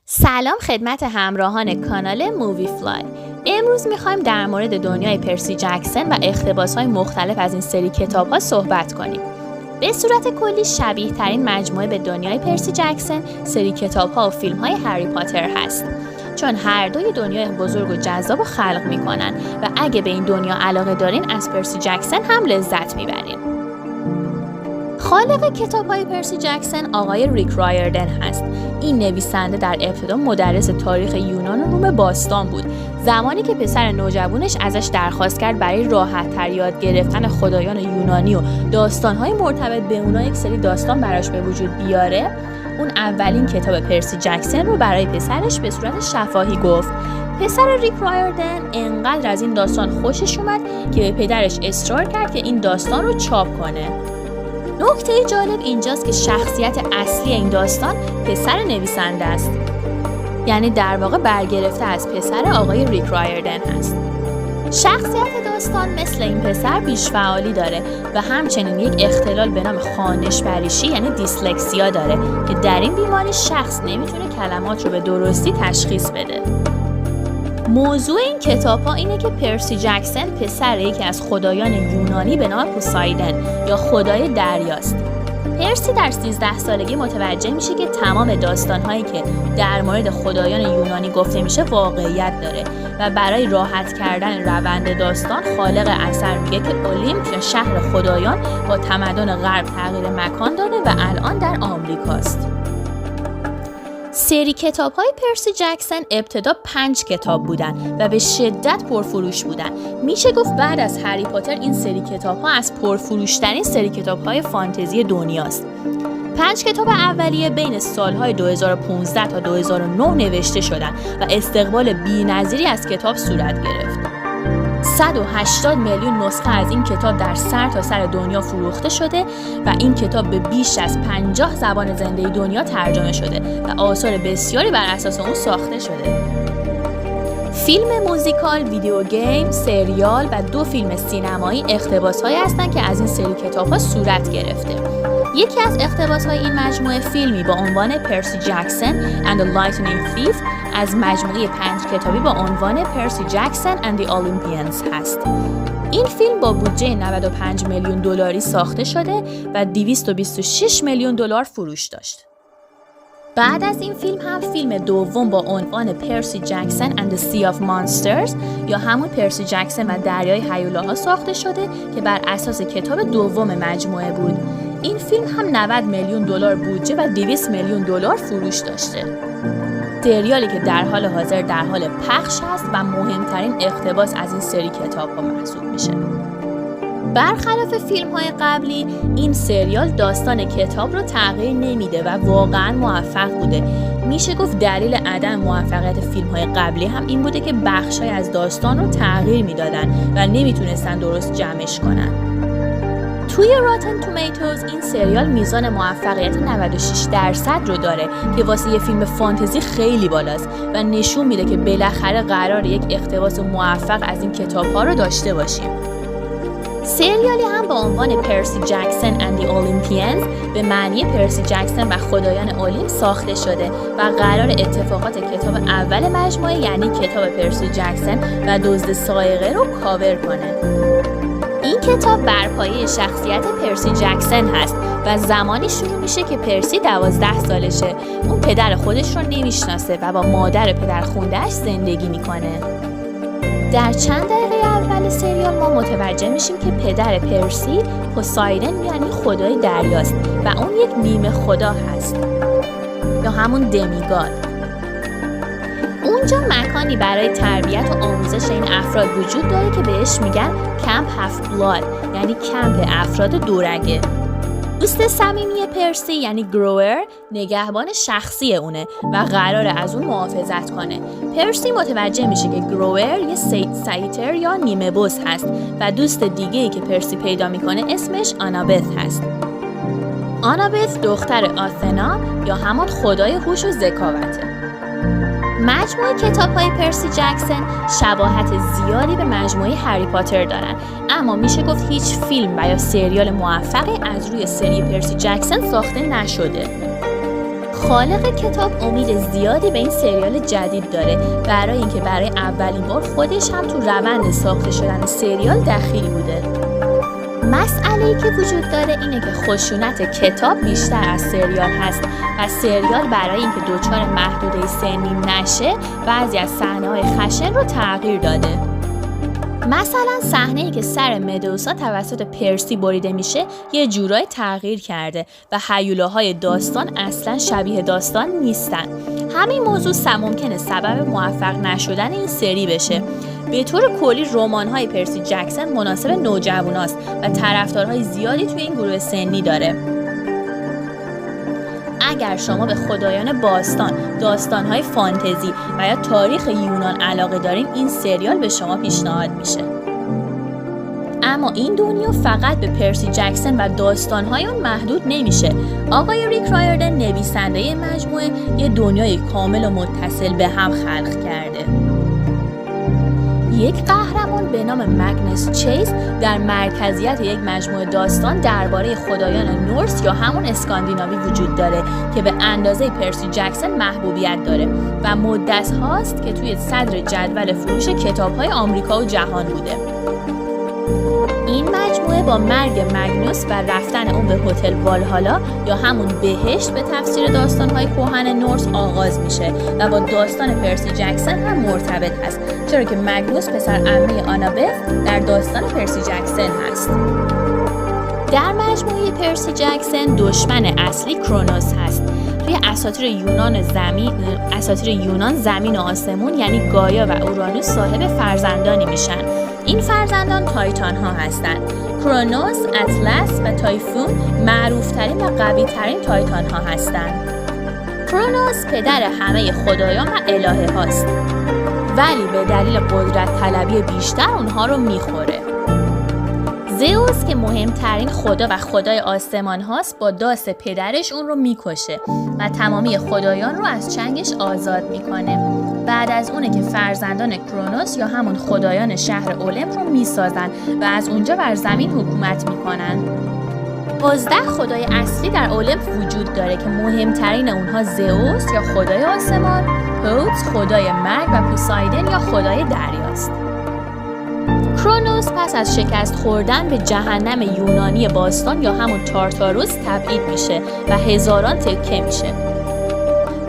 سلام خدمت همراهان کانال مووی فلای. امروز میخوایم در مورد دنیای پرسی جکسون و اقتباس‌های مختلف از این سری کتاب‌ها صحبت کنیم. به صورت کلی شبیه ترین مجموعه به دنیای پرسی جکسون سری کتاب‌ها و فیلم‌های هری پاتر هست، چون هر دوی دنیای بزرگ و جذاب و خلق میکنن و اگه به این دنیا علاقه دارین از پرسی جکسون هم لذت میبرین. خالق کتاب‌های پرسی جکسون آقای ریک رایردن هست. این نویسنده در ابتدا مدرس تاریخ یونان و روم باستان بود. زمانی که پسر نوجوانش ازش درخواست کرد برای راحت‌تر یاد گرفتن خدایان یونانی و داستان‌های مرتبط به اونا یک سری داستان براش به وجود بیاره، اون اولین کتاب پرسی جکسون رو برای پسرش به صورت شفاهی گفت. پسر ریک رایردن انقدر از این داستان خوشش اومد که به پدرش اصرار کرد که این داستان رو چاپ کنه. نکته جالب اینجاست که شخصیت اصلی این داستان پسر نویسنده است، یعنی در واقع برگرفته از پسر آقای ریک رایردن هست. شخصیت داستان مثل این پسر بیش‌فعالی داره و همچنین یک اختلال به نام خوانش پریشی یعنی دیسلکسیا داره که در این بیماری شخص نمیتونه کلمات رو به درستی تشخیص بده. موضوع این کتاب‌ها اینه که پرسی جکسون پسر یکی از خدایان یونانی به نام پوسایدن یا خدای دریاست. پرسی در 13 سالگی متوجه میشه که تمام داستان‌هایی که در مورد خدایان یونانی گفته میشه واقعیت داره و برای راحت کردن روند داستان خالق اثر میگه که اولیمپ یا شهر خدایان با تمدن غرب تغییر مکان داده و الان در آمریکاست. سری کتاب‌های پرسی جکسون ابتدا 5 کتاب بودن و به شدت پرفروش بودن. میشه گفت بعد از هری پاتر این سری کتاب‌ها از پرفروش‌ترین سری کتاب‌های فانتزی دنیاست. 5 کتاب اولیه بین سال‌های 2015 تا 2009 نوشته شدن و استقبال بی‌نظیری از کتاب صورت گرفت. 180 میلیون نسخه از این کتاب در سرتاسر دنیا فروخته شده و این کتاب به بیش از 50 زبان زنده دنیا ترجمه شده و آثار بسیاری بر اساس اون ساخته شده. فیلم موزیکال، ویدیو گیم، سریال و 2 فیلم سینمایی اقتباس‌هایی هستند که از این سری کتاب‌ها صورت گرفته. یکی از اقتباس‌های این مجموعه فیلمی با عنوان پرسی جکسون and the Lightning Thief از مجموعه 5 کتابی با عنوان پرسی جکسون and the Olympians هست. این فیلم با بودجه 95 میلیون دلاری ساخته شده و 226 میلیون دلار فروش داشت. بعد از این فیلم هم فیلم دوم با عنوان پرسی جکسون and the Sea of Monsters یا همون پرسی جکسون و دریای هیولاها ساخته شده که بر اساس کتاب دوم مجموعه بود. این فیلم هم 90 میلیون دلار بودجه و 200 میلیون دلار فروش داشته. سریالی که در حال حاضر در حال پخش هست و مهمترین اقتباس از این سری کتاب‌ها محسوب میشه. برخلاف فیلم‌های قبلی، این سریال داستان کتاب رو تغییر نمیده و واقعاً موفق بوده. میشه گفت دلیل عدم موفقیت فیلم‌های قبلی هم این بوده که بخش‌های از داستان رو تغییر میدادن و نمیتونستن درست جمعش کنن. توی راتن تومیتوز این سریال میزان موفقیت 96% رو داره که واسه یه فیلم فانتزی خیلی بالاست و نشون میده که بالاخره قراره یک اقتباس موفق از این کتاب‌ها رو داشته باشیم. سریالی هم با عنوان پرسی جکسون and the Olympians به معنی پرسی جکسون و خدایان اولیمپ ساخته شده و قرار اتفاقات کتاب اول مجموعه یعنی کتاب پرسی جکسون و دزد سائقه رو کاور کنه. این کتاب بر پایه شخصیت پرسی جکسون هست و زمانی شروع میشه که پرسی 12 سالشه. اون پدر خودش رو نمیشناسه و با مادر پدرخونده‌اش زندگی میکنه. در چند دقیقه اول سریال ما متوجه میشیم که پدر پرسی پوسایدن یعنی خدای دریاست و اون یک نیمه خدا هست یا همون دمیگاد. اونجا مکانی برای تربیت و آموزش این افراد وجود داره که بهش میگن کمپ هفت بلاد یعنی کمپ افراد دورگه. دوست صمیمی پرسی یعنی گروور نگهبان شخصی اونه و قراره از اون محافظت کنه. پرسی متوجه میشه که گروور یه سایتر یا نیمه بز هست و دوست دیگه‌ای که پرسی پیدا میکنه اسمش آنابث هست. آنابث دختر آثنا یا همون خدای هوش و ذکاوته. مجموعه کتاب‌های پرسی جکسون شباهت زیادی به مجموعه هری پاتر دارن، اما میشه گفت هیچ فیلم و یا سریال موفقی از روی سری پرسی جکسون ساخته نشده. خالق کتاب امید زیادی به این سریال جدید داره برای اینکه برای اولین بار خودش هم تو روند ساخته شدن سریال دخیل بوده. مسئله‌ای که وجود داره اینه که خشونت کتاب بیشتر از سریال هست و سریال برای اینکه دچار محدوده سنی نشه بعضی از صحنه‌های خشن رو تغییر داده. مثلا صحنه‌ای که سر مدوسا توسط پرسی بریده میشه یه جورای تغییر کرده و هیولاهای داستان اصلا شبیه داستان نیستن. همین موضوع ممکنه سبب موفق نشدن این سری بشه. به طور کلی رمان‌های پرسی جکسون مناسب نوجواناست و طرفدارهای زیادی توی این گروه سنی داره. اگر شما به خدایان باستان، داستان‌های فانتزی و یا تاریخ یونان علاقه دارین این سریال به شما پیشنهاد میشه. اما این دنیا فقط به پرسی جکسون و داستان‌های اون محدود نمیشه. آقای ریک رایردن نویسنده مجموعه یه دنیای کامل و متصل به هم خلق کرده. یک قهرمان به نام مگنس چیس در مرکزیت یک مجموعه داستان درباره خدایان نورس یا همون اسکاندیناوی وجود داره که به اندازه پرسی جکسون محبوبیت داره و مدت هاست که توی صدر جدول فروش کتاب‌های آمریکا و جهان بوده. این مجموعه با مرگ مگنوس و رفتن اون به هتل والهالا یا همون بهشت به تفسیر داستان‌های کهن نورس آغاز میشه و با داستان پرسی جکسون هم مرتبط هست، چرا که مگنوس پسر عمه آنابث در داستان پرسی جکسون هست. در مجموعه پرسی جکسون دشمن اصلی کرونوس هست. توی اساطیر یونان زمین و آسمون یعنی گایا و اورانوس صاحب فرزندانی میشن. این فرزندان تایتان ها هستند. کرونوس، اطلس و تایفون معروفترین و قوی ترین تایتان ها هستند. کرونوس پدر همه خدایان و الهه هاست، ولی به دلیل قدرت طلبی بیشتر اونها رو میخوره. زئوس که مهمترین خدا و خدای آسمان هاست با داست پدرش اون رو میکشه و تمامی خدایان رو از چنگش آزاد میکنه. بعد از اونه که فرزندان کرونوس یا همون خدایان شهر اولمپ رو میسازن و از اونجا بر زمین حکومت میکنن. 12 خدای اصلی در اولمپ وجود داره که مهمترین اونها زئوس یا خدای آسمان، هوتس خدای مرگ و پوسایدن یا خدای دریاست. کرونوس پس از شکست خوردن به جهنم یونانی باستان یا همون تارتاروس تبعید میشه و هزاران تکه میشه.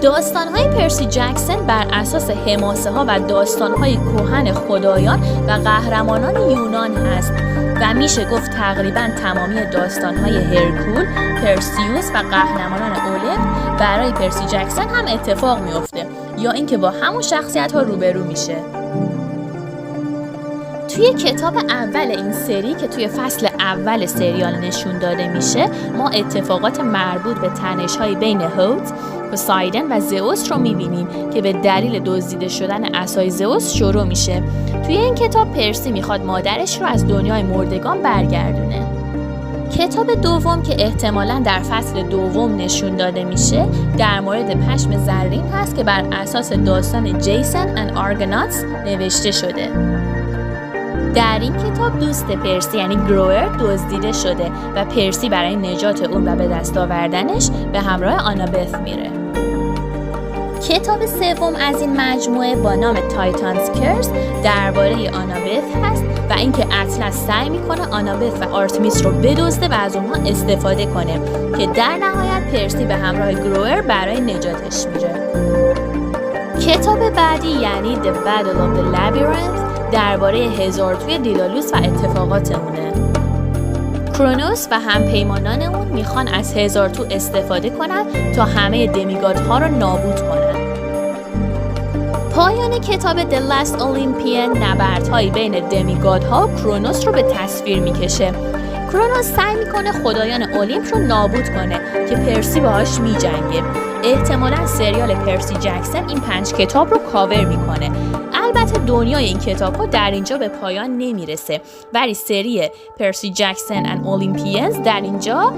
داستان‌های پرسی جکسون بر اساس حماسه ها و داستان‌های کهن خدایان و قهرمانان یونان هست و میشه گفت تقریباً تمامی داستان‌های هرکول، پرسیوس و قهرمانان اولمپ برای پرسی جکسون هم اتفاق میفته یا اینکه با همون شخصیت‌ها روبرو میشه. توی کتاب اول این سری که توی فصل اول سریال نشون داده میشه ما اتفاقات مربوط به تنش‌های بین هوت، پوسایدن و زئوس رو میبینیم که به دلیل دزدیده شدن عصای زئوس شروع میشه. توی این کتاب پرسی میخواد مادرش رو از دنیای مردگان برگردونه. کتاب دوم که احتمالاً در فصل دوم نشون داده میشه در مورد پشم زرین هست که بر اساس داستان جیسن and آرگوناتس نوشته شده. در این کتاب دوست پرسی یعنی گروئر دزدیده شده و پرسی برای نجات اون و به دست آوردنش به همراه آنابث میره. کتاب سوم از این مجموعه با نام تایتانز کرس درباره آنابث هست و اینکه اطلس سعی میکنه آنابث و آرتمیس رو بدزده و از اونها استفاده کنه که در نهایت پرسی به همراه گروئر برای نجاتش میره. کتاب بعدی یعنی The Battle of the Labyrinth درباره هزارتوی دیدالوس و اتفاقات اونه. کرونوس و همپیمانان اون میخوان از هزارتو استفاده کنن تا همه دمیگادها رو نابود کنن. پایان کتاب The Last Olympian نبردهایی بین دمیگادها و کرونوس رو به تصویر میکشه. کرونوس سعی میکنه خدایان اولمپ رو نابود کنه که پرسی باهاش میجنگه. احتمالاً سریال پرسی جکسون این 5 کتاب رو کاور میکنه. البته دنیای این کتاب ها در اینجا به پایان نمیرسه ولی سری پرسی جکسون and Olympians در اینجا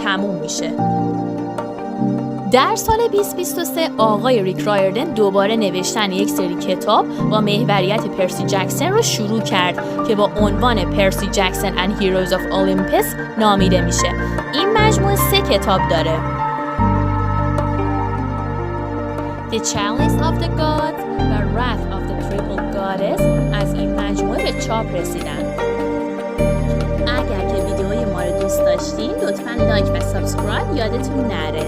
تموم میشه. در سال 2023 آقای ریک رایردن دوباره نوشتن یک سری کتاب با محوریت پرسی جکسون رو شروع کرد که با عنوان پرسی جکسون and Heroes of Olympus نامیده میشه. این مجموعه 3 کتاب داره. The Chalice of the Gods و Wrath of the Triple Goddess از این مجموعه به چاپ رسیدن. اگر که ویدیوی ما رو دوست داشتین لطفاً لایک و سابسکرایب یادتون نره.